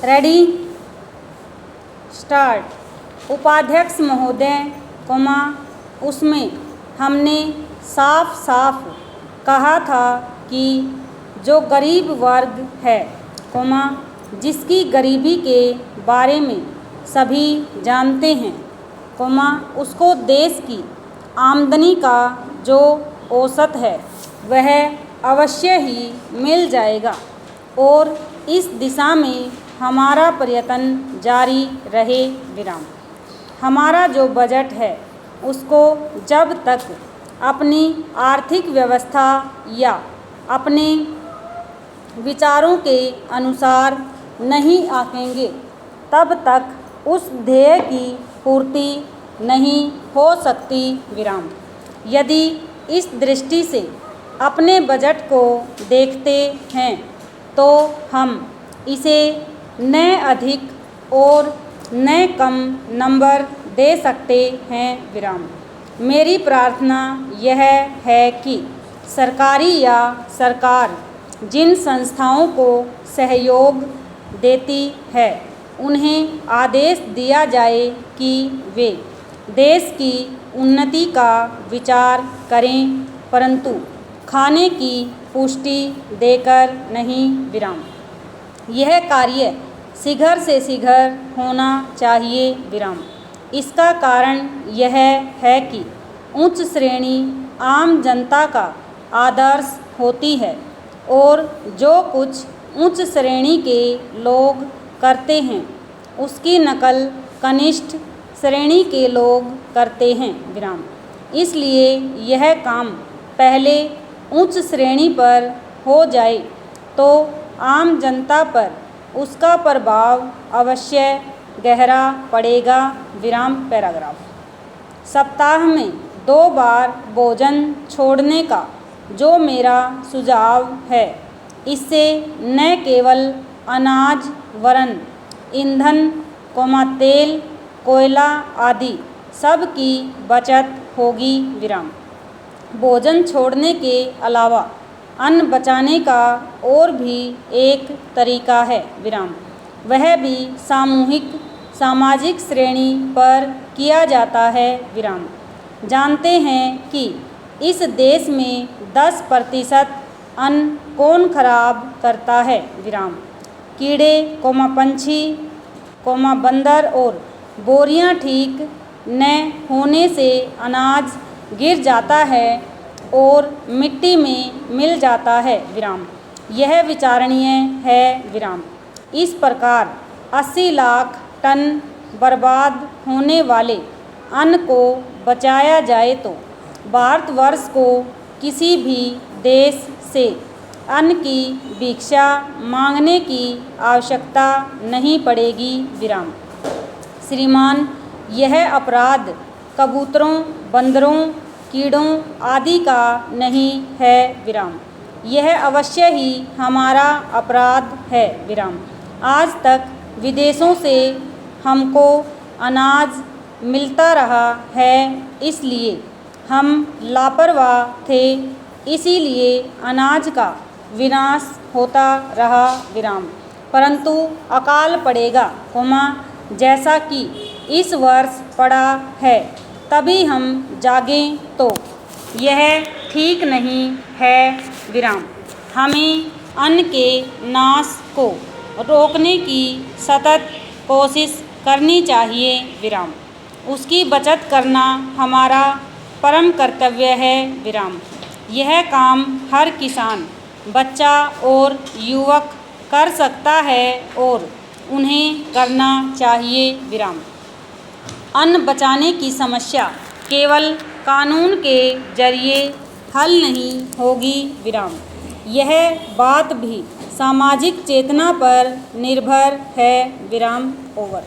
Ready start. उपाध्यक्ष महोदय, उसमें हमने साफ साफ कहा था कि जो गरीब वर्ग है, जिसकी गरीबी के बारे में सभी जानते हैं, उसको देश की आमदनी का जो औसत है वह अवश्य ही मिल जाएगा और इस दिशा में हमारा प्रयत्न जारी रहे। हमारा जो बजट है उसको जब तक अपनी आर्थिक व्यवस्था या अपने विचारों के अनुसार नहीं आंकेंगे तब तक उस ध्येय की पूर्ति नहीं हो सकती। यदि इस दृष्टि से अपने बजट को देखते हैं तो हम इसे न अधिक और न कम नंबर दे सकते हैं। मेरी प्रार्थना यह है कि सरकारी या सरकार जिन संस्थाओं को सहयोग देती है उन्हें आदेश दिया जाए कि वे देश की उन्नति का विचार करें, परंतु खाने की पुष्टि देकर नहीं। यह कार्य शीघ्र से शीघ्र होना चाहिए। इसका कारण यह है कि उच्च श्रेणी आम जनता का आदर्श होती है और जो कुछ उच्च श्रेणी के लोग करते हैं उसकी नकल कनिष्ठ श्रेणी के लोग करते हैं। इसलिए यह काम पहले उच्च श्रेणी पर हो जाए तो आम जनता पर उसका प्रभाव अवश्य गहरा पड़ेगा। पैराग्राफ। सप्ताह में 2 बार भोजन छोड़ने का जो मेरा सुझाव है, इससे न केवल अनाज वरन ईंधन, तेल, कोयला आदि सब की बचत होगी। भोजन छोड़ने के अलावा अन्न बचाने का और भी एक तरीका है। वह भी सामाजिक श्रेणी पर किया जाता है। जानते हैं कि इस देश में 10% अन्न कौन खराब करता है? कीड़े, पंछी, बंदर और बोरियां ठीक न होने से अनाज गिर जाता है और मिट्टी में मिल जाता है। यह विचारणीय है। इस प्रकार 80 लाख टन बर्बाद होने वाले अन्न को बचाया जाए तो भारतवर्ष को किसी भी देश से अन्न की भिक्षा मांगने की आवश्यकता नहीं पड़ेगी। श्रीमान, यह अपराध कबूतरों, बंदरों, कीड़ों आदि का नहीं है। यह अवश्य ही हमारा अपराध है। आज तक विदेशों से हमको अनाज मिलता रहा है, इसलिए हम लापरवाह थे, इसीलिए अनाज का विनाश होता रहा। परंतु अकाल पड़ेगा, जैसा कि इस वर्ष पड़ा है, तभी हम जागें तो यह ठीक नहीं है। हमें अन्न के नाश को रोकने की सतत कोशिश करनी चाहिए। उसकी बचत करना हमारा परम कर्तव्य है। यह काम हर किसान, बच्चा और युवक कर सकता है और उन्हें करना चाहिए। अन्न बचाने की समस्या केवल कानून के जरिए हल नहीं होगी। यह बात भी सामाजिक चेतना पर निर्भर है। ओवर।